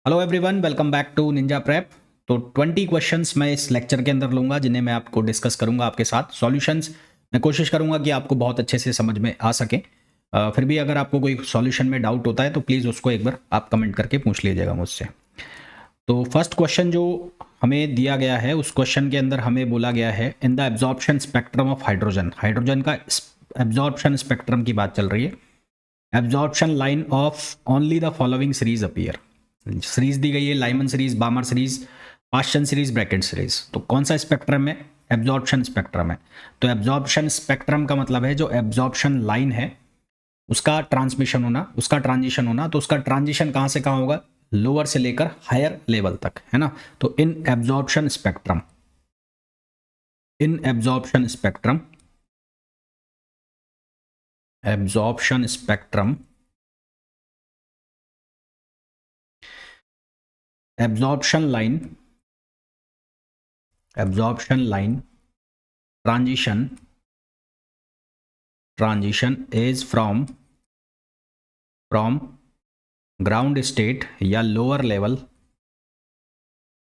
Hello everyone, welcome back to Ninja Prep. तो 20 questions मैं इस लेक्चर के अंदर लूँगा जिन्हें मैं आपको डिस्कस करूँगा आपके साथ। सॉल्यूशंस मैं कोशिश करूँगा कि आपको बहुत अच्छे से समझ में आ सके। फिर भी अगर आपको कोई सॉल्यूशन में डाउट होता है तो प्लीज़ उसको एक बार आप कमेंट करके पूछ लीजिएगा मुझसे। तो फर्स्ट क्वेश्चन जो हमें दिया गया है उस क्वेश्चन के अंदर हमें बोला गया है in the absorption spectrum of hydrogen. Hydrogen का एब्जॉर्प्शन स्पेक्ट्रम की बात चल रही है। Absorption line of only the following series appear. Series दी गई है, Lyman series, Balmer series, Paschen series, Brackett series. तो कौन सा स्पेक्ट्रम है? एब्जॉर्प्शन स्पेक्ट्रम है। तो एब्जॉर्प्शन स्पेक्ट्रम का मतलब है जो एब्जॉर्प्शन लाइन है उसका ट्रांसमिशन होना, उसका ट्रांजिशन होना। तो उसका ट्रांजिशन कहां से कहां होगा? लोअर से लेकर हायर लेवल तक, है ना। तो in absorption spectrum, in absorption spectrum, absorption spectrum, absorption line, absorption line transition is from ground state या लोअर लेवल,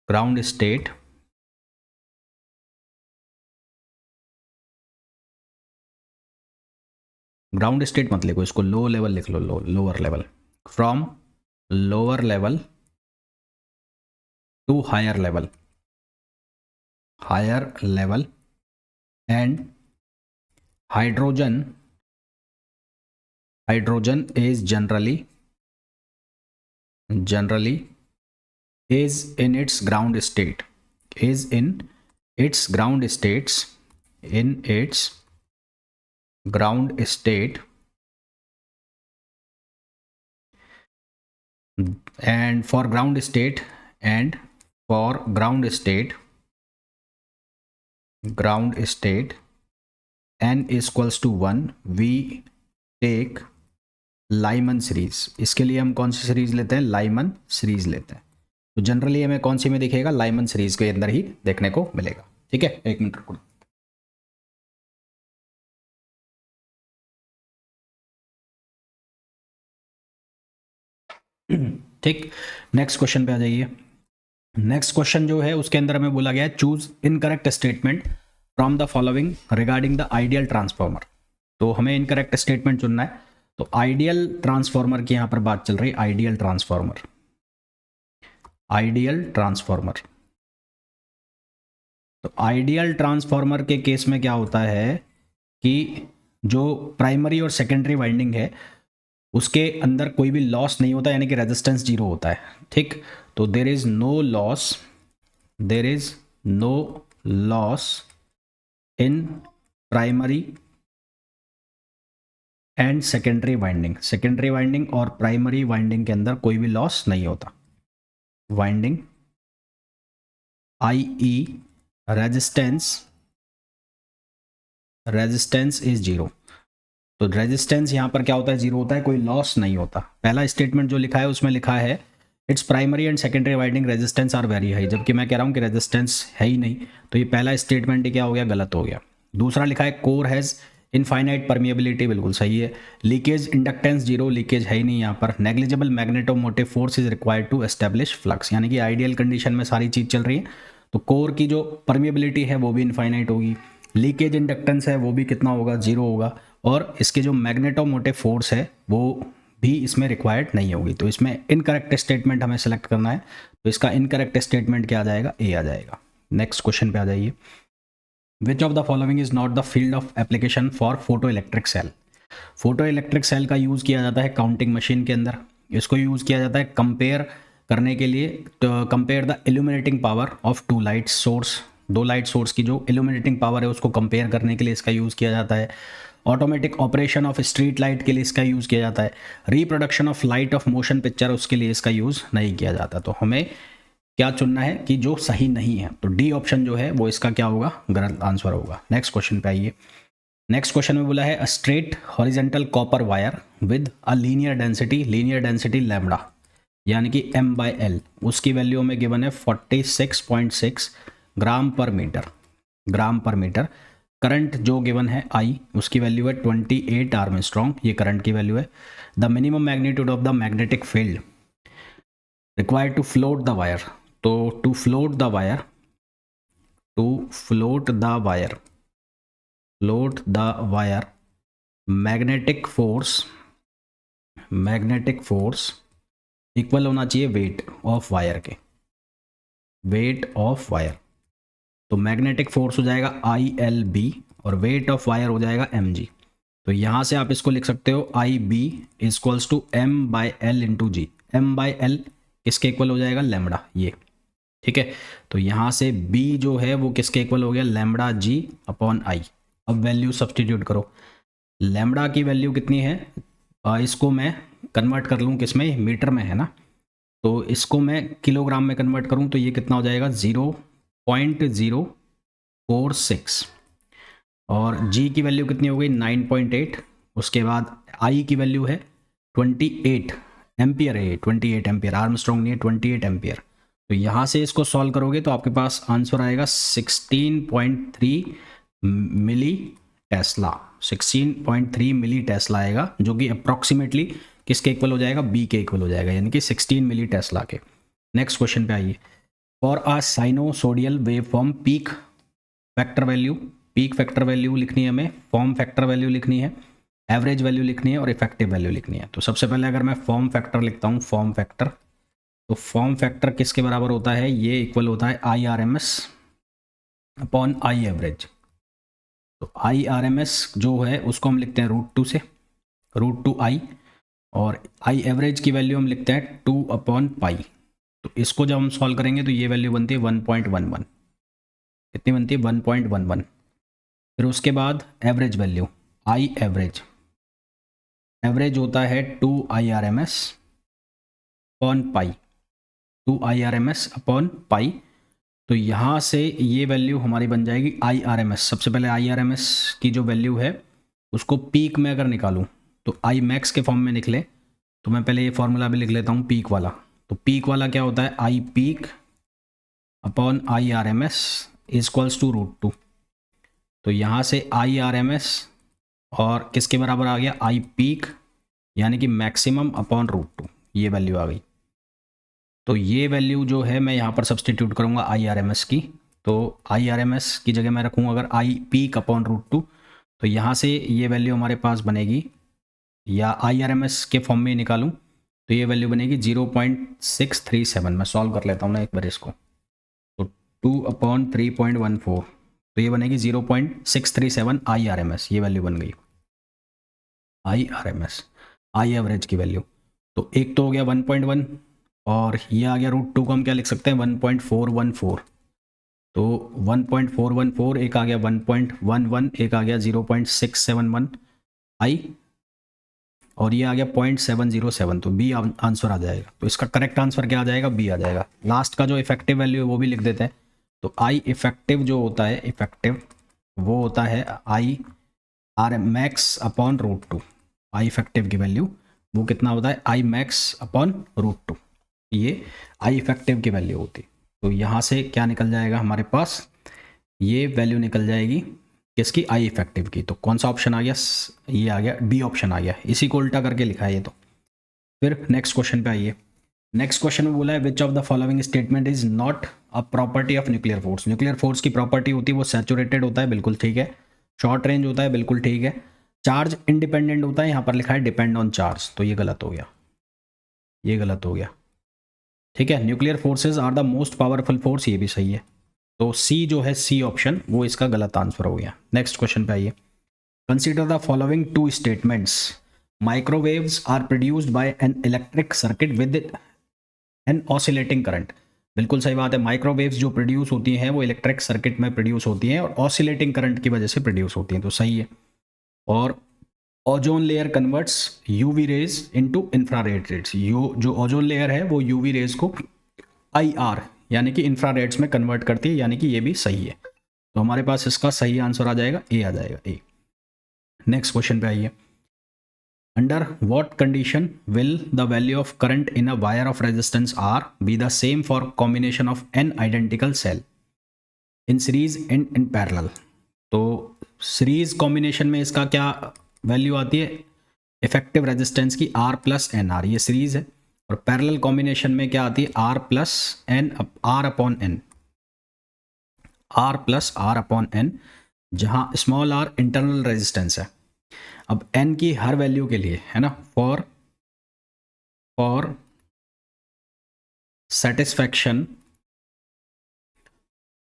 ग्राउंड स्टेट मत लिखो, इसको लो लेवल लिख लो, lower level, from lower level to higher level, and hydrogen is generally is in its ground state, is in its ground states, in its ground state, and for ground state n is equals to 1 we take Lyman series. इसके लिए हम कौन सी series लेते हैं? Lyman series लेते हैं। तो generally हमें कौन सी में दिखेगा? लाइमन सीरीज के अंदर ही देखने को मिलेगा। ठीक है, एक मिनट रुको। ठीक, नेक्स्ट क्वेश्चन पे आ जाइए। नेक्स्ट क्वेश्चन जो है उसके अंदर हमें बोला गया है choose incorrect statement from the following regarding the ideal transformer. तो हमें इनकरेक्ट स्टेटमेंट चुनना है। तो आइडियल ट्रांसफॉर्मर की यहां पर बात चल रही है। आइडियल ट्रांसफॉर्मर, तो आइडियल ट्रांसफॉर्मर के केस में क्या होता है कि जो प्राइमरी और सेकेंडरी वाइंडिंग है उसके अंदर कोई भी लॉस नहीं होता, यानी कि रेजिस्टेंस जीरो होता है। ठीक, तो there is no loss in primary and secondary winding और प्राइमरी वाइंडिंग के अंदर कोई भी लॉस नहीं होता। Winding i.e. Resistance is zero. तो रेजिस्टेंस यहां पर क्या होता है? जीरो होता है, कोई लॉस नहीं होता। पहला स्टेटमेंट जो लिखा है उसमें लिखा है its primary and secondary winding resistance R very high, जबकि मैं कह रहा हूं कि रेजिस्टेंस है ही नहीं। तो ये पहला स्टेटमेंट क्या हो गया? गलत हो गया। दूसरा लिखा है कोर हैज इनफाइनाइट परमिएबिलिटी, बिल्कुल सही है। लीकेज इंडक्टेंस जीरो, लीकेज है ही नहीं यहाँ पर। Negligible magnetomotive force is required to establish flux, यानी कि आइडियल कंडीशन में सारी चीज़ चल रही है। तो कोर की जो परमिएबिलिटी है वो भी इनफाइनाइट होगी, लीकेज इंडक्टेंस है वो भी कितना होगा? जीरो होगा, और इसके जो मैग्नेटोमोटिव फोर्स है वो भी इसमें रिक्वायर्ड नहीं होगी। तो इसमें इनकरेक्ट स्टेटमेंट हमें सेलेक्ट करना है। तो इसका इनकरेक्ट स्टेटमेंट क्या आ जाएगा? ए आ जाएगा। नेक्स्ट क्वेश्चन पे आ जाइए। Which of the following is not the field of application for photo electric cell. Photo electric cell का यूज़ किया जाता है काउंटिंग मशीन के अंदर। इसको यूज़ किया जाता है कंपेयर करने के लिए, तो compare the illuminating power of two light source. दो लाइट सोर्स की जो इल्यूमिनेटिंग पावर है उसको कंपेयर करने के लिए इसका यूज़ किया जाता है। Automatic operation of street light के लिए इसका यूज़ किया जाता है। Reproduction of light of motion picture उसके लिए इसका यूज़ नहीं किया जाता। तो हमें क्या चुनना है कि जो सही नहीं है? तो डी ऑप्शन जो है वो इसका क्या होगा? गलत आंसर होगा। नेक्स्ट क्वेश्चन पे आइए। नेक्स्ट क्वेश्चन में बोला है a straight horizontal copper wire with a linear density lambda, यानी कि m/l, उसकी वैल्यू में गिवन है 46.6 ग्राम पर मीटर। करंट जो गिवन है I, उसकी वैल्यू है 28 आर्मस्ट्रॉन्ग, ये करंट की वैल्यू है। The minimum magnitude of the magnetic field, required to float the wire, तो to float the wire, to float the wire, float the wire, magnetic force equal होना चाहिए weight of wire के, weight of wire. तो magnetic force हो जाएगा ILB और wait of wire हो जाएगा mg। तो यहाँ से आप इसको लिख सकते हो IB equals to M/L into G. M/L किसके इक्वल हो जाएगा, लैम्बडा, ये ठीक है। तो यहाँ से B जो है वो किसके इक्वल हो गया, लैम्बडा G अपॉन I। अब वैल्यू सब्सटीट्यूट करो, लैम्बडा की वैल्यू कितनी है, इसको मैं कन्वर्ट कर लूँ किस में, मीटर में है ना, तो इसको मैं किलोग्राम में कन्वर्ट करूँ तो ये कितना हो जाएगा 0.046 और G की वैल्यू कितनी हो गई 9.8। उसके बाद I की वैल्यू है 28 एम्पियर है, 28 एम्पियर, आर्मस्ट्रॉन्ग नहीं है, 28 एम्पियर। तो यहाँ से इसको सॉल्व करोगे तो आपके पास आंसर आएगा 16.3 मिली टेस्ला, 16.3 मिली टेस्ला आएगा, जो कि अप्रॉक्सीमेटली किसके इक्वल हो जाएगा, B के इक्वल हो जाएगा, यानी कि 16 मिली टेस्ला के। नेक्स्ट क्वेश्चन पे आइए, for a sinusoidal wave form peak factor value, peak factor value लिखनी है हमें, फॉर्म फैक्टर वैल्यू लिखनी है, एवरेज वैल्यू लिखनी है और इफेक्टिव वैल्यू लिखनी है। तो सबसे पहले अगर मैं फॉर्म फैक्टर लिखता हूँ, फॉर्म फैक्टर, तो फॉर्म फैक्टर किसके बराबर होता है, ये इक्वल होता है IRMS अपॉन I एवरेज। तो IRMS जो है उसको हम लिखते हैं √2 से, √2I, और I एवरेज की वैल्यू हम लिखते हैं 2/π। तो इसको जब हम सॉल्व करेंगे तो ये वैल्यू बनती है 1.11, कितनी बनती है 1.11। फिर उसके बाद average value I average, average होता है 2IRMS upon pi, 2IRMS upon pi. तो यहाँ से ये वैल्यू हमारी बन जाएगी IRMS। सबसे पहले IRMS की जो वैल्यू है उसको पीक में अगर निकालूँ तो I मैक्स के फॉर्म में निकले, तो मैं पहले ये फॉर्मूला भी लिख लेता हूँ पीक वाला। तो पीक वाला क्या होता है, I peak upon IRMS equals to √2। तो यहाँ से IRMS और किसके बराबर आ गया, I पीक यानी कि मैक्सिमम अपॉन √2, ये वैल्यू आ गई। तो ये वैल्यू जो है मैं यहाँ पर सब्सटीट्यूट करूँगा IRMS की, तो IRMS की जगह मैं रखूँ अगर I पीक अपॉन √2, तो यहाँ से ये वैल्यू हमारे पास बनेगी, या IRMS के फॉर्म में निकालूँ तो ये वैल्यू बनेगी 0.637। मैं सॉल्व कर लेता हूँ ना एक बार इसको, तो 2/3.14, तो ये बनेगी 0.637 IRMS, ये वैल्यू बन गई IRMS, I एवरेज की वैल्यू। तो एक तो हो गया 1.1 और ये आ गया √2 को हम क्या लिख सकते हैं 1.414। तो 1.414, एक आ गया 1.11, एक आ गया 0.671 I, और ये आ गया 0.707। तो B आंसर आ जाएगा। तो इसका करेक्ट आंसर क्या आ जाएगा, B आ जाएगा। लास्ट का जो इफेक्टिव वैल्यू है वो भी लिख देते हैं। तो I इफेक्टिव जो होता है, इफेक्टिव वो होता है I max upon √2। I effective की वैल्यू वो कितना होता है, I मैक्स अपॉन √2, ये I इफेक्टिव की वैल्यू होती। तो यहाँ से क्या निकल जाएगा हमारे पास, ये वैल्यू निकल जाएगी किसकी, I इफेक्टिव की। तो कौन सा ऑप्शन आ गया, ये आ गया B ऑप्शन आ गया, इसी को उल्टा करके लिखा है ये। तो फिर नेक्स्ट क्वेश्चन पे आइए। नेक्स्ट क्वेश्चन में बोला है विच of the following statement is not a property of nuclear force. Nuclear force की प्रॉपर्टी होती है वो सैचुरेटेड होता है, बिल्कुल ठीक है। शॉर्ट रेंज होता है, बिल्कुल ठीक है। चार्ज इंडिपेंडेंट होता है, यहाँ पर लिखा है डिपेंड ऑन चार्ज, तो ये गलत हो गया, ये गलत हो गया, ठीक है। Nuclear forces are the most powerful force, ये भी सही है। तो सी जो है, सी ऑप्शन, वो इसका गलत आंसर हो गया। नेक्स्ट क्वेश्चन पे आइए। Consider the following two statements, microwaves are produced by an electric circuit with an oscillating current. बिल्कुल सही बात है, माइक्रोवेव्स जो प्रोड्यूस होती हैं वो इलेक्ट्रिक सर्किट में प्रोड्यूस होती हैं और ऑसिलेटिंग करंट की वजह से प्रोड्यूस होती हैं, तो सही है। और ozone layer converts UV rays into infrared reds, जो ओजोन लेयर है वो यूवी रेज को IR यानी कि इंफ्रारेड्स में कन्वर्ट करती है, यानी कि ये भी सही है। तो हमारे पास इसका सही आंसर आ जाएगा, ए आ जाएगा, ए। नेक्स्ट क्वेश्चन पे आइए। Under what condition will the value of current in a wire of resistance R be the same for combination of n identical cell in series and in parallel. तो series combination में इसका क्या value आती है, effective resistance की R + NR, ये series है। और पैरेलल कॉम्बिनेशन में क्या आती है, R plus N, R upon N, R plus R upon N, जहां स्मॉल आर इंटरनल रेजिस्टेंस है। अब एन की हर वैल्यू के लिए है ना, फॉर सेटिस्फैक्शन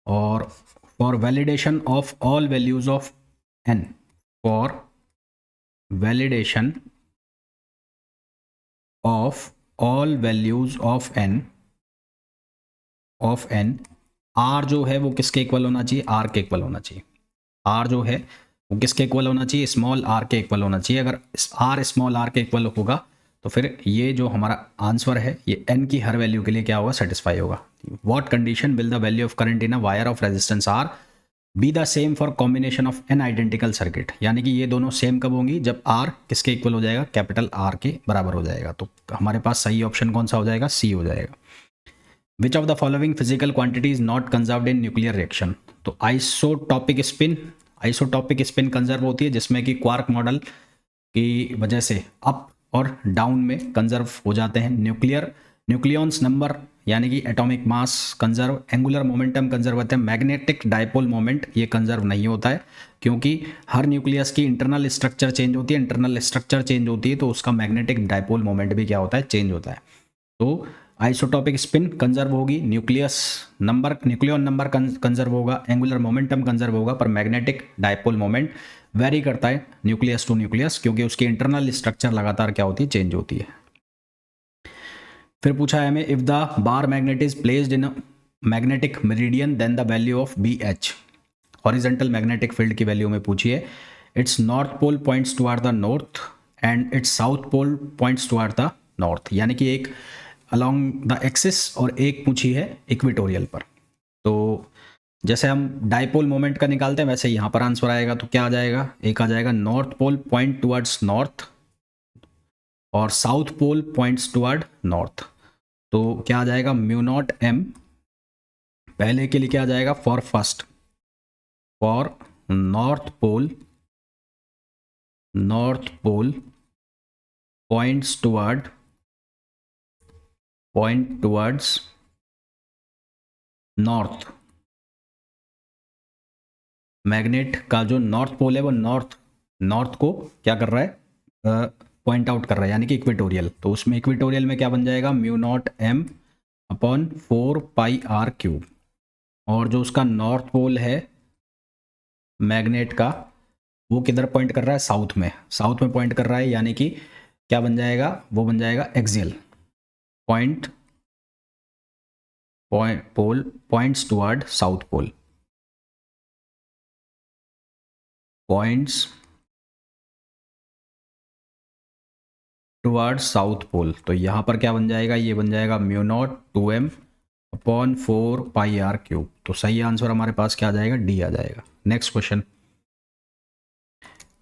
और for validation of all values of N, for validation of all values of N, are जो है वो किसके इक्वल होना चाहिए, आर के इक्वल होना चाहिए। आर जो है वो किसके इक्वल होना चाहिए, स्मॉल आर के इक्वल होना चाहिए। अगर आर स्मॉल आर के इक्वल होगा तो फिर ये जो हमारा आंसर है ये एन की हर वैल्यू के लिए क्या होगा, सेटिस्फाई होगा। What condition will the value of current in a wire of resistance R be the same for combination of N identical circuit, यानी कि ये दोनों सेम कब होंगी, जब आर किसके इक्वल हो जाएगा, कैपिटल आर के बराबर हो जाएगा। तो हमारे पास सही ऑप्शन कौन सा हो जाएगा, सी हो जाएगा। Which of the following physical quantity is not conserved in nuclear reaction, तो isotopic spin, isotopic spin conserve होती है जिसमें कि क्वार्क मॉडल की वजह से अप और डाउन में कंजर्व हो जाते हैं। न्यूक्लियॉन्स नंबर यानी कि atomic mass conserve, angular momentum conserve होते हैं। मैग्नेटिक डायपोल मोमेंट ये कंजर्व नहीं होता है क्योंकि हर न्यूक्लियस की इंटरनल स्ट्रक्चर चेंज होती है, इंटरनल स्ट्रक्चर चेंज होती है तो उसका मैग्नेटिक डायपोल मोमेंट भी क्या होता है, चेंज होता है। तो आइसोटॉपिक स्पिन कंजर्व होगी, न्यूक्लियन नंबर कंजर्व होगा, एंगुलर मोमेंटम कंजर्व होगा, पर मैग्नेटिक डायपोल मोमेंट वेरी करता है न्यूक्लियस टू न्यूक्लियस क्योंकि उसकी इंटरनल स्ट्रक्चर लगातार क्या होती है, चेंज होती है। फिर पूछा है हमें, if the bar magnet is placed in magnetic meridian then the value of B H, horizontal magnetic field की वैल्यू में पूछी है। Its north pole points toward the north and its south pole points toward the north, यानी कि एक along the axis और एक पूछी है इक्वेटोरियल पर। तो जैसे हम डायपोल मोमेंट का निकालते हैं वैसे यहाँ पर आंसर आएगा, तो क्या आ जाएगा, एक आ जाएगा north pole point towards north और south pole points toward north, तो क्या आ जाएगा, म्यू नॉट एम, पहले के लिए क्या आ जाएगा, for first, for north pole points towards north, magnet का जो नॉर्थ पोल है वो नॉर्थ को क्या कर रहा है, पॉइंट आउट कर रहा है, यानी कि इक्वेटोरियल। तो उसमें इक्वेटोरियल में क्या बन जाएगा, mu naught M upon 4πr cube, और जो उसका नॉर्थ पोल है मैग्नेट का वो किधर पॉइंट कर रहा है, साउथ में पॉइंट कर रहा है, यानी कि क्या बन जाएगा, वो बन जाएगा axial pole points toward south pole, points toward south pole. तो यहाँ पर क्या बन जाएगा, ये बन जाएगा mu not 2m upon 4πr cube. तो सही आंसर हमारे पास क्या आ जाएगा, डी आ जाएगा। Next question,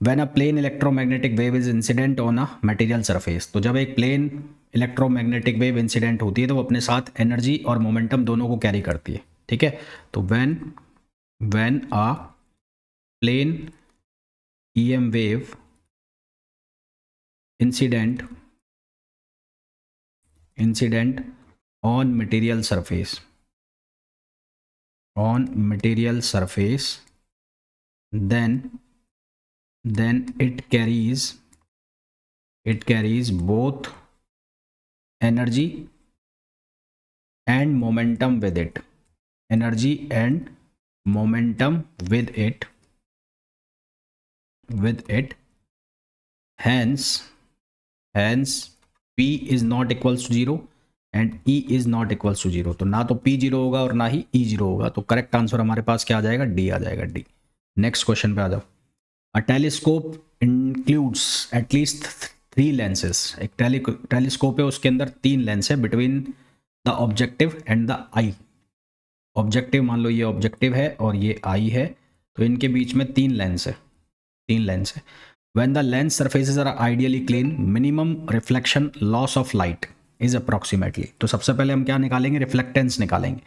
when a plane electromagnetic wave is incident on a material surface, तो जब एक प्लेन इलेक्ट्रोमैग्नेटिक वेव इंसिडेंट होती है तो वो अपने साथ एनर्जी और मोमेंटम दोनों को कैरी करती है, ठीक है। तो when a plane EM wave incident on material surface, then it carries both energy and momentum with it, hence P is not equals to 0 and E is not equals to 0। तो ना तो P 0 होगा और ना ही E 0 होगा, तो correct answer हमारे पास क्या आ जाएगा, डी आ जाएगा, डी। नेक्स्ट क्वेश्चन पे आ जाओ। अ टेलीस्कोप इंक्लूड्स एटलीस्ट 3 लेंसेज, एक टेलीस्कोप है उसके अंदर 3 लेंस है between the objective and the I. Objective मान लो ये ऑब्जेक्टिव है और ये आई है, तो इनके बीच में 3 लेंस है। When the lens surfaces are ideally clean, minimum reflection loss of light is approximately। तो सबसे पहले हम क्या निकालेंगे, रिफ्लेक्टेंस निकालेंगे।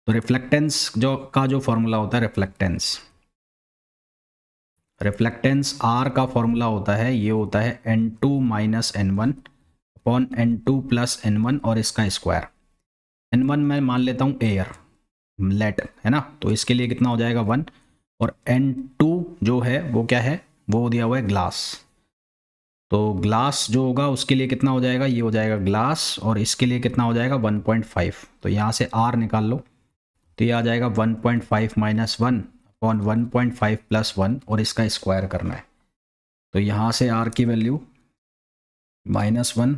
तो रिफ्लेक्टेंस जो फॉर्मूला होता है, रिफ्लेक्टेंस R का फॉर्मूला होता है, ये होता है n2 - n1 upon n2 plus n1 और इसका स्क्वायर। n1 मैं मान लेता हूँ एयर लेट है ना, तो इसके लिए कितना हो जाएगा 1, और n2 जो है वो क्या है, वो दिया हुआ है ग्लास। तो ग्लास जो होगा उसके लिए कितना हो जाएगा, ये हो जाएगा ग्लास, और इसके लिए कितना हो जाएगा 1.5। तो यहाँ से r निकाल लो, तो ये आ जाएगा 1.5 माइनस 1 अपॉन 1.5 प्लस 1, और इसका स्क्वायर करना है। तो यहाँ से r की वैल्यू -1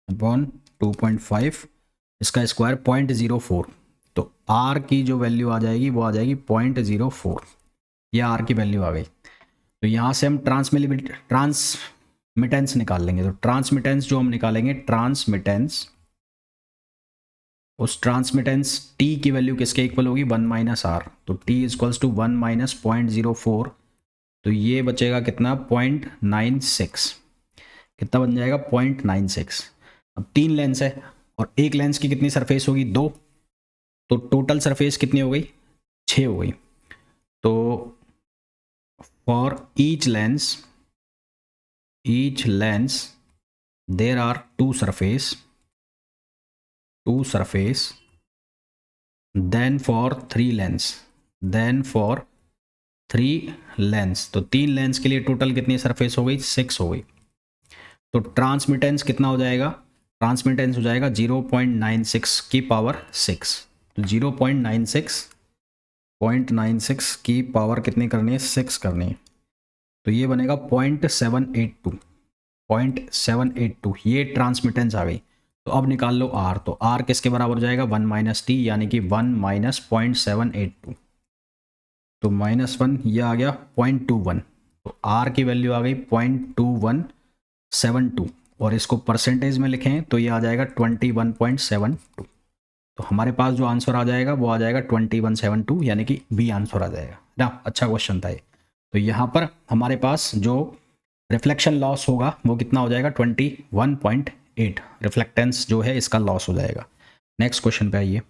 अपॉन 2.5, इसका स्क्वायर 0.04। तो r की जो वैल्यू आ जाएगी वो आ जाएगी 0.04, ये r की वैल्यू आ गई। तो यहाँ से हम ट्रांसमिटेंस निकाल लेंगे। तो ट्रांसमिटेंस जो हम निकालेंगे, ट्रांसमिटेंस, उस ट्रांसमिटेंस t की वैल्यू किसके इक्वल होगी, 1 माइनस आर। तो t इक्वल्स टू 1 माइनस 0.04, तो ये बचेगा कितना 0.96, कितना बन जाएगा 0.96। अब 3 लेंस है और एक लेंस की कितनी सरफेस होगी 2, तो टोटल सरफेस कितनी हो गई 6 हो गई। तो for each lens there are 2 surface, then for 3 lens, तो 3 लेंस के लिए टोटल कितनी सरफेस हो गई 6 हो गई। तो ट्रांसमिटेंस कितना हो जाएगा, ट्रांसमिटेंस हो जाएगा 0.96 की पावर 6। तो 0.96 की पावर कितनी करनी है, 6 करनी है। तो ये बनेगा 0.782, ये ट्रांसमिटेंस आ गई। तो अब निकाल लो r, तो r किसके बराबर हो जाएगा 1 माइनस टी, यानी कि 1 माइनस 0.782, तो -1 ये आ गया 0.21। तो r की वैल्यू आ गई 0.2172, और इसको परसेंटेज में लिखें तो ये आ जाएगा 21.72। तो हमारे पास जो आंसर आ जाएगा वो आ जाएगा 2172, यानी कि बी आंसर आ जाएगा ना। अच्छा क्वेश्चन था ये। तो यहाँ पर हमारे पास जो रिफ्लेक्शन लॉस होगा वो कितना हो जाएगा 21.8, रिफ्लेक्टेंस जो है इसका लॉस हो जाएगा। नेक्स्ट क्वेश्चन पे आइए।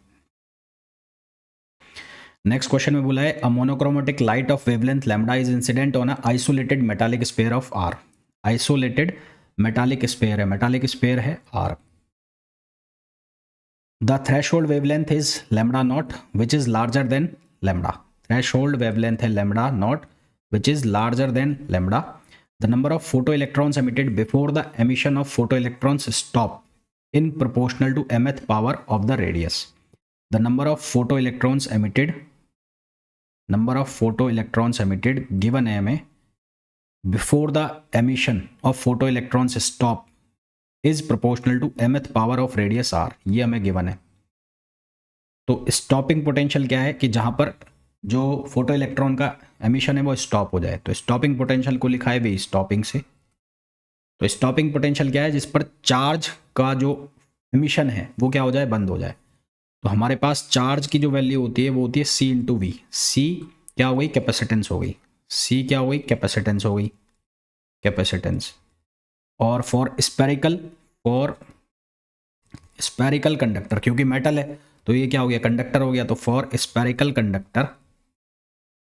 नेक्स्ट क्वेश्चन में बोला है a monochromatic light of wavelength lambda is incident on a isolated metallic sphere of R. Isolated metallic sphere है, मेटालिक स्फीयर है R. The threshold wavelength is lambda naught which is larger than lambda. Threshold wavelength है lambda naught which is larger than lambda. The number of photoelectrons emitted before the emission of photoelectrons stop in proportional to mth power of the radius. The number of photoelectrons emitted given ma before the emission of photoelectrons stop is proportional to mth power of radius r, ये हमें given है। तो stopping potential क्या है कि जहां पर जो फोटो इलेक्ट्रॉन का एमिशन है वो स्टॉप हो जाए, तो स्टॉपिंग पोटेंशियल को लिखा है वी स्टॉपिंग से। तो स्टॉपिंग पोटेंशियल क्या है, जिस पर चार्ज का जो एमिशन है वो क्या हो जाए, बंद हो जाए। तो हमारे पास चार्ज की जो वैल्यू होती है वो होती है C इंटू वी। सी क्या हो गई, कैपेसिटेंस हो गई। सी क्या हो गई, कैपेसिटेंस हो गई, कैपेसिटेंस। और फॉर स्पेरिकल कंडक्टर, क्योंकि मेटल है तो ये क्या हो गया, कंडक्टर हो गया। तो for spherical conductor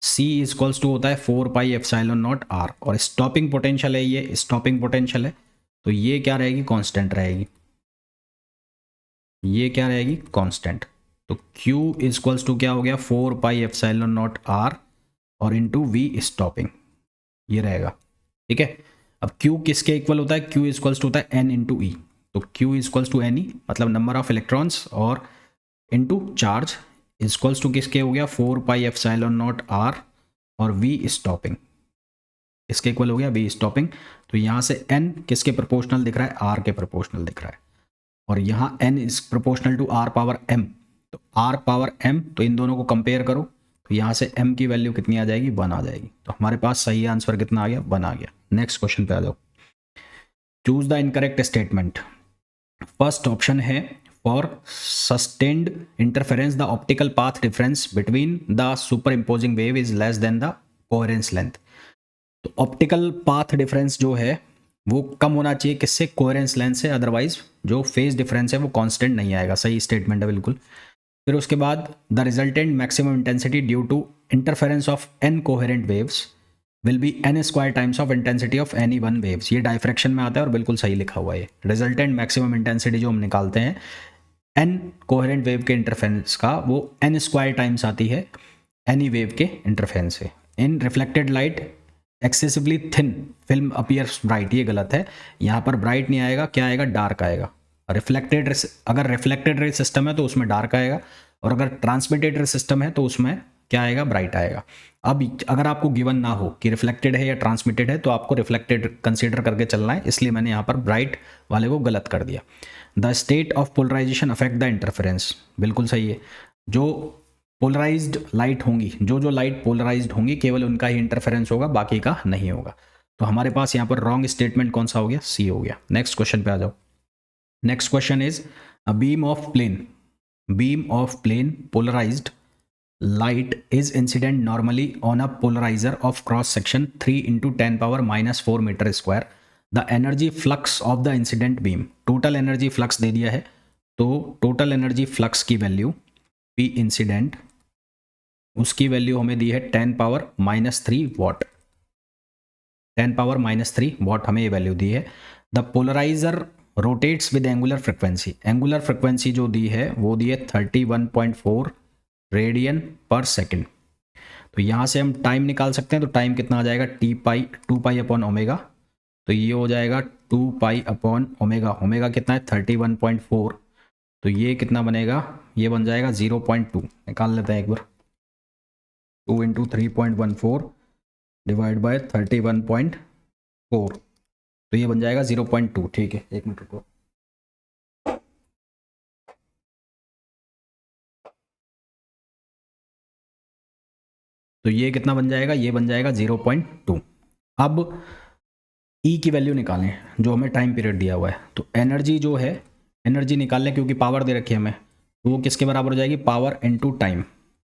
C equals to होता है 4 पाई एप्सिलॉन नॉट R, और स्टॉपिंग पोटेंशियल है, ये स्टॉपिंग पोटेंशियल है, तो ये क्या रहेगी, कांस्टेंट रहेगी, ये क्या रहेगी, कांस्टेंट। तो Q इक्वल्स टू क्या हो गया 4 पाई एप्सिलॉन नॉट R और इनटू V स्टॉपिंग, ये रहेगा। ठीक है। अब Q किसके इक्वल होता है, Q इक्वल्स टू होता है N इंटू ई। तो Q equals to N E मतलब नंबर ऑफ इलेक्ट्रॉन्स, और इनटू चार्ज इक्वल्स टू किसके हो गया 4 पाई एप्सिलॉन नॉट R और V स्टॉपिंग, इसके इक्वल हो गया V स्टॉपिंग। तो यहाँ से N किसके प्रोपोर्शनल दिख रहा है, R के प्रोपोर्शनल दिख रहा है, और यहाँ N is proportional to R power M। तो R पावर M, तो इन दोनों को कंपेयर करो, तो यहाँ से M की वैल्यू कितनी आ जाएगी, 1 आ जाएगी। तो हमारे पास सही आंसर कितना आ गया, 1 आ गया। नेक्स्ट क्वेश्चन पे आ जाओ। Choose the incorrect statement. First option है for sustained interference the optical path difference between the superimposing wave is less than the coherence length. तो ऑप्टिकल पाथ डिफरेंस जो है वो कम होना चाहिए किससे, कोहेरेंस लेंथ से, अदरवाइज जो फेज डिफरेंस है वो कांस्टेंट नहीं आएगा। सही स्टेटमेंट है बिल्कुल। फिर उसके बाद the resultant maximum intensity due to interference of N coherent waves will be n square times of intensity of any one waves. ये डायफ्रैक्शन में आता है और बिल्कुल सही लिखा हुआ है। रिजल्टेंट मैक्सिमम इंटेंसिटी जो हम निकालते हैं n कोहेरेंट वेव के इंटरफेरेंस का, वो n स्क्वायर टाइम्स आती है एनी वेव के इंटरफेरेंस से। In reflected light excessively thin film appears bright, ये गलत है, यहाँ पर ब्राइट नहीं आएगा, क्या आएगा, डार्क आएगा। रिफ्लेक्टेड, अगर रिफ्लेक्टेड रे सिस्टम है तो उसमें डार्क आएगा, और अगर ट्रांसमिटेड रे सिस्टम है तो उसमें क्या आएगा, ब्राइट आएगा। अब अगर आपको गिवन ना हो कि रिफ्लेक्टेड है या ट्रांसमिटेड है तो आपको रिफ्लेक्टेड कंसीडर करके चलना है, इसलिए मैंने यहाँ पर ब्राइट वाले को गलत कर दिया। The state of polarization affect the interference, बिल्कुल सही है। जो पोलराइज्ड लाइट होंगी, जो लाइट पोलराइज्ड होंगी केवल उनका ही इंटरफेरेंस होगा, बाकी का नहीं होगा। तो हमारे पास यहाँ पर रॉन्ग स्टेटमेंट कौन सा हो गया, सी हो गया। नेक्स्ट क्वेश्चन पे आ जाओ। Next question is a beam of plane polarized light is incident normally on a polarizer of cross section 3 into 10 power minus 4 meter square. The energy flux of the incident beam, total energy flux दे दिया है, तो total energy flux की value P incident, उसकी value हमें दी है 10 power minus 3 watt, 10 power minus 3 watt हमें ये वैल्यू दी है। The polarizer rotates with angular frequency, angular frequency जो दी है वो दी है 31.4 रेडियन पर सेकेंड। तो यहाँ से हम टाइम निकाल सकते हैं, तो टाइम कितना आ जाएगा, टू पाई अपॉन ओमेगा, तो ये हो जाएगा 2 पाई अपॉन ओमेगा, ओमेगा कितना है 31.4, तो ये कितना बनेगा, ये बन जाएगा 0.2, निकाल लेते हैं एक बार, 2 इंटू 3.14 डिवाइड बाय 31.4, तो ये बन जाएगा 0.2। ठीक है, एक मिनट रुको, तो ये कितना बन जाएगा, ये बन जाएगा 0.2। अब E की वैल्यू निकालें जो हमें टाइम पीरियड दिया हुआ है, तो एनर्जी जो है, एनर्जी निकाल लें क्योंकि पावर दे रखी है हमें, तो वो किसके बराबर हो जाएगी, पावर इनटू टाइम।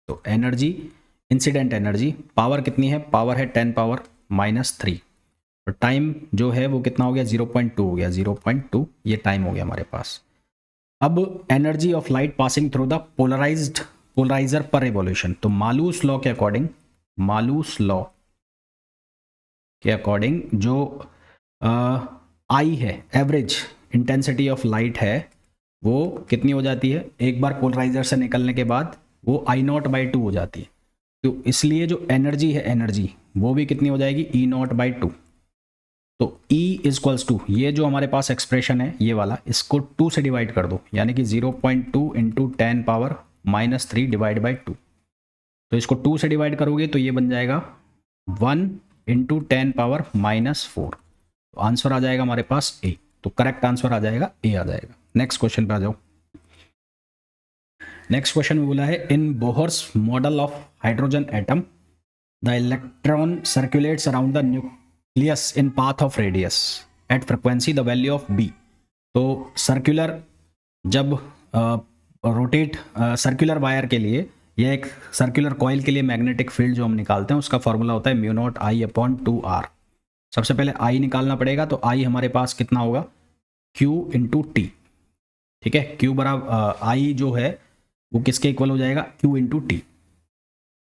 तो एनर्जी, इंसिडेंट एनर्जी, पावर कितनी है, पावर है 10 पावर माइनस 3, और टाइम जो है वो कितना हो गया, 0.2 हो गया, 0.2 ये टाइम हो गया हमारे पास। अब energy of light passing through the polarizer per revolution, तो मालूस लॉ के अकॉर्डिंग जो आई है, एवरेज इंटेंसिटी ऑफ लाइट है, वो कितनी हो जाती है, एक बार पोलराइजर से निकलने के बाद वो I0/2 हो जाती है। तो इसलिए जो एनर्जी है, एनर्जी वो भी कितनी हो जाएगी, E0/2। तो E इक्वल्स टू, ये जो हमारे पास एक्सप्रेशन है ये वाला, इसको 2 से डिवाइड कर दो, यानी कि 0.2 into 10 power minus 3 divide by 2। तो इसको 2 से डिवाइड करोगे तो ये बन जाएगा 1 इंटू 10 पावर माइनस 4। तो आंसर आ जाएगा हमारे पास ए, तो करेक्ट आंसर आ जाएगा ए आ जाएगा। नेक्स्ट क्वेश्चन पे आ जाओ। नेक्स्ट क्वेश्चन में बोला है, in Bohr's model of hydrogen atom the electron circulates around the nucleus in path of radius at frequency the value of B. तो सर्कुलर, जब रोटेट सर्कुलर वायर के लिए, यह एक सर्कुलर कॉइल के लिए मैग्नेटिक फील्ड जो हम निकालते हैं उसका फॉर्मूला होता है μ0I/2r। सबसे पहले I निकालना पड़ेगा, तो I हमारे पास कितना होगा, Q इंटू टी। ठीक है, Q बराबर I जो है वो किसके इक्वल हो जाएगा, Q इंटू टी।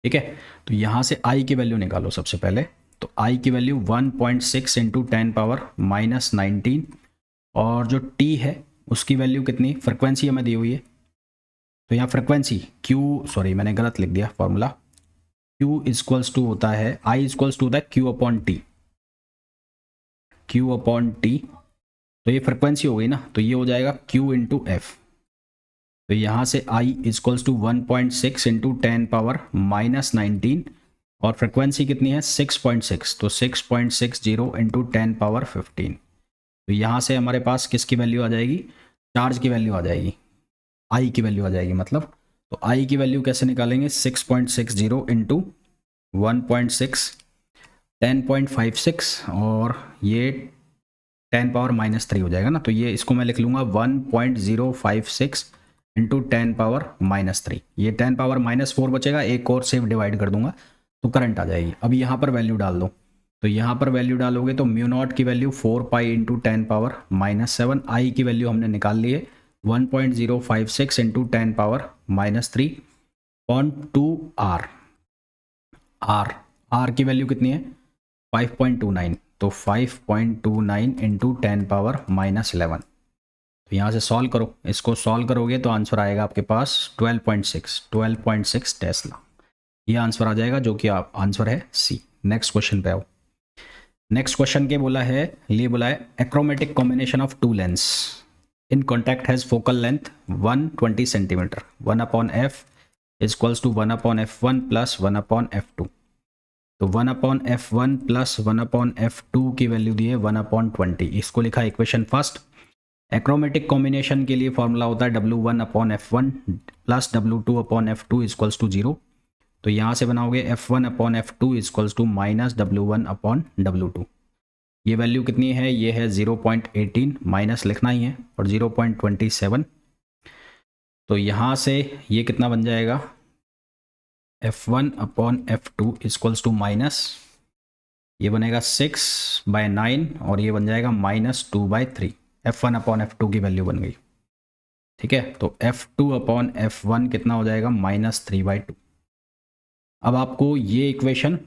ठीक है, तो यहाँ से I की वैल्यू निकालो सबसे पहले, तो I की वैल्यू 1.6 इंटू 10 पावर माइनस 19, और जो T है उसकी वैल्यू कितनी, फ्रिक्वेंसी हमें दी हुई है, तो यहाँ फ्रिक्वेंसी Q, सॉरी मैंने गलत लिख दिया फॉर्मूला, Q इक्वल्स टू होता है, I इक्वल्स टू होता है Q अपॉन टी, तो ये फ्रिक्वेंसी हो गई ना, तो ये हो जाएगा Q इंटू एफ। तो यहाँ से I equals to 1.6 into 10 power minus 19, और फ्रिक्वेंसी कितनी है 6.6, तो 6.60 इंटू 10 पावर 15। तो यहाँ से हमारे पास किसकी वैल्यू आ जाएगी, चार्ज की वैल्यू आ जाएगी, I की वैल्यू आ जाएगी मतलब। तो I की वैल्यू कैसे निकालेंगे, 6.60 इंटू 1.6 10.56, और ये 10 पावर माइनस 3 हो जाएगा ना, तो ये इसको मैं लिख लूँगा 1.056 इंटू 10 पावर माइनस 3। ये 10 पावर माइनस 4 बचेगा, एक और से डिवाइड कर दूंगा तो करंट आ जाएगी। अब यहाँ पर वैल्यू डाल दो, तो यहाँ पर वैल्यू डालोगे तो μ0 की value 4 pi into 10 power minus 7, I की वैल्यू हमने निकाल ली है 1.056 into 10 power minus 3 on 2 R। R की वैल्यू कितनी है, 5.29, तो 5.29 इंटू 10 पावर -11। तो यहाँ से सॉल्व करो, इसको सॉल्व करोगे तो आंसर आएगा आपके पास 12.6 टेस्ला। ये आंसर आ जाएगा, जो कि आप आंसर है सी। नेक्स्ट क्वेश्चन पे आओ। नेक्स्ट क्वेश्चन के बोला है, achromatic combination of two lens in contact has focal length 120 centimetre, 1/f is equals to 1/f1 plus 1/f2। तो 1/f1 प्लस 1/f2 की वैल्यू दी है 1/20। इसको लिखा इक्वेशन फर्स्ट। एक्रोमेटिक कॉम्बिनेशन के लिए फॉर्मूला होता है W1/f1 plus W2/f2 is equals to 0। तो यहाँ से बनाओगे F1/f2 is equals to minus W1/W2। ये वैल्यू कितनी है, ये है 0.18, माइनस लिखना ही है, और 0.27। तो यहाँ से ये कितना बन जाएगा, F1/f2 इक्वल्स टू माइनस, ये बनेगा 6/9 और ये बन जाएगा -2/3। F1/f2 की वैल्यू बन गई। ठीक है, तो F2/f1 कितना हो जाएगा, -3/2। अब आपको ये इक्वेशन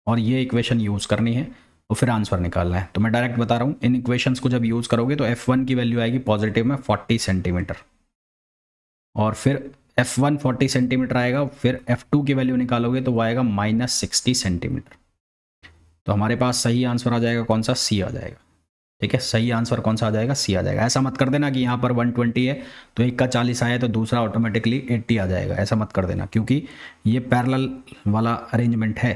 और ये इक्वेशन यूज़ करनी है और फिर आंसर निकालना है। तो मैं डायरेक्ट बता रहा हूँ, इन इक्वेशंस को जब यूज़ करोगे तो F1 की वैल्यू आएगी पॉजिटिव में 40 सेंटीमीटर, और फिर F1 40 सेंटीमीटर आएगा, फिर F2 की वैल्यू निकालोगे तो वो आएगा -60 सेंटीमीटर। तो हमारे पास सही आंसर आ जाएगा कौन सा, सी आ जाएगा। ठीक है, सही आंसर कौन सा आ जाएगा, सी आ जाएगा। ऐसा मत कर देना कि यहाँ पर 120 है तो एक का 40 आया तो दूसरा ऑटोमेटिकली 80 आ जाएगा, ऐसा मत कर देना, क्योंकि ये पैरेलल वाला अरेंजमेंट है।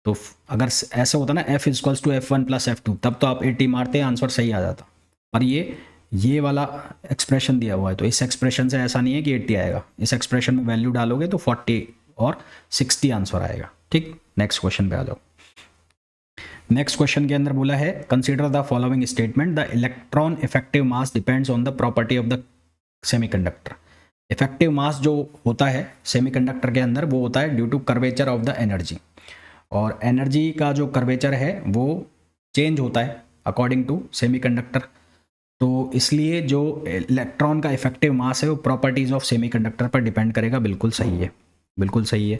तो अगर ऐसा होता ना F equals to F1 plus F2, तब तो आप 80 मारते आंसर सही आ जाता। पर ये वाला एक्सप्रेशन दिया हुआ है, तो इस एक्सप्रेशन से ऐसा नहीं है कि 80 आएगा। इस एक्सप्रेशन में वैल्यू डालोगे तो 40 और 60 आंसर आएगा। ठीक, नेक्स्ट क्वेश्चन पे आ जाओ। नेक्स्ट क्वेश्चन के अंदर बोला है, consider the following statement, the electron effective mass depends on the property of the semiconductor. Effective mass जो होता है सेमीकंडक्टर के अंदर, वो होता है due to curvature of the energy, और एनर्जी का जो कर्वेचर है वो चेंज होता है अकॉर्डिंग टू सेमीकंडक्टर। तो इसलिए जो इलेक्ट्रॉन का इफेक्टिव मास है वो प्रॉपर्टीज ऑफ सेमीकंडक्टर पर डिपेंड करेगा। बिल्कुल सही है, बिल्कुल सही है।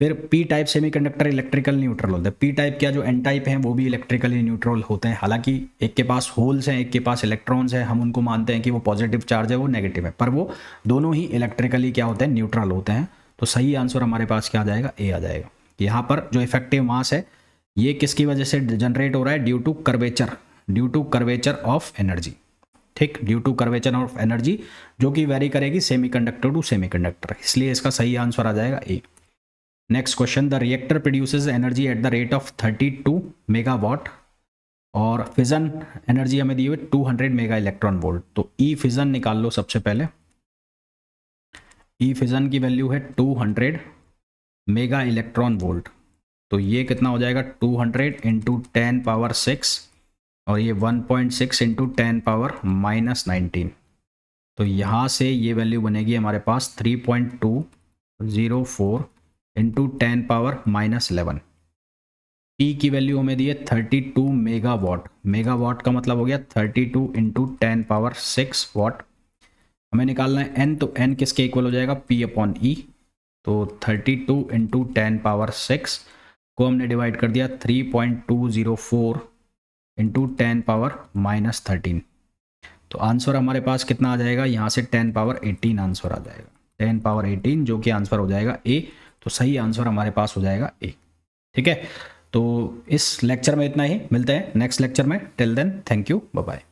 फिर P type semiconductor electrical neutral होते हैं। पी टाइप क्या, जो एन टाइप हैं वो भी इलेक्ट्रिकली न्यूट्रल होते हैं। हालांकि एक के पास होल्स हैं, एक के पास इलेक्ट्रॉन्स हैं, हम उनको मानते हैं कि वो पॉजिटिव चार्ज है, वो नेगेटिव है, पर वो दोनों ही इलेक्ट्रिकली क्या होते हैं, न्यूट्रल होते हैं। तो सही आंसर हमारे पास क्या आ जाएगा, ए आ जाएगा। यहाँ पर जो इफेक्टिव मास है ये किसकी वजह से जनरेट हो रहा है, due to curvature of energy. ठीक, due to curvature of energy, जो कि वेरी करेगी सेमीकंडक्टर टू सेमीकंडक्टर, इसलिए इसका सही आंसर आ जाएगा A. Next question, the reactor produces energy at the rate of 32 megawatt, और फिजन एनर्जी हमें दी हुई 200 मेगा इलेक्ट्रॉन वोल्ट। तो ई फिजन निकाल लो सबसे पहले। ई फिजन की वैल्यू है 200 मेगा इलेक्ट्रॉन वोल्ट। तो ये कितना हो जाएगा, 200 इंटू 10 पावर 6, और ये 1.6 इंटू 10 पावर -19। तो यहाँ से ये वैल्यू बनेगी हमारे पास 3.204 इंटू 10 पावर -11। टी की वैल्यू हमें दी है 32 मेगावाट। मेगावाट का मतलब हो गया 32 इंटू 10 पावर 6 वाट। हमें निकालना है एन, तो एन किसके इक्वल हो जाएगा, पी अपॉन ई। तो 32 इंटू 10 पावर 6 को हमने डिवाइड कर दिया 3.204 इंटू 10 पावर -13। तो आंसर हमारे पास कितना आ जाएगा, यहाँ से 10 पावर 18 आंसर आ जाएगा, 10 पावर 18, जो कि आंसर हो जाएगा ए। तो सही आंसर हमारे पास हो जाएगा ए। ठीक है, तो इस लेक्चर में इतना ही, मिलते हैं नेक्स्ट लेक्चर में। Till then, thank you, bye bye.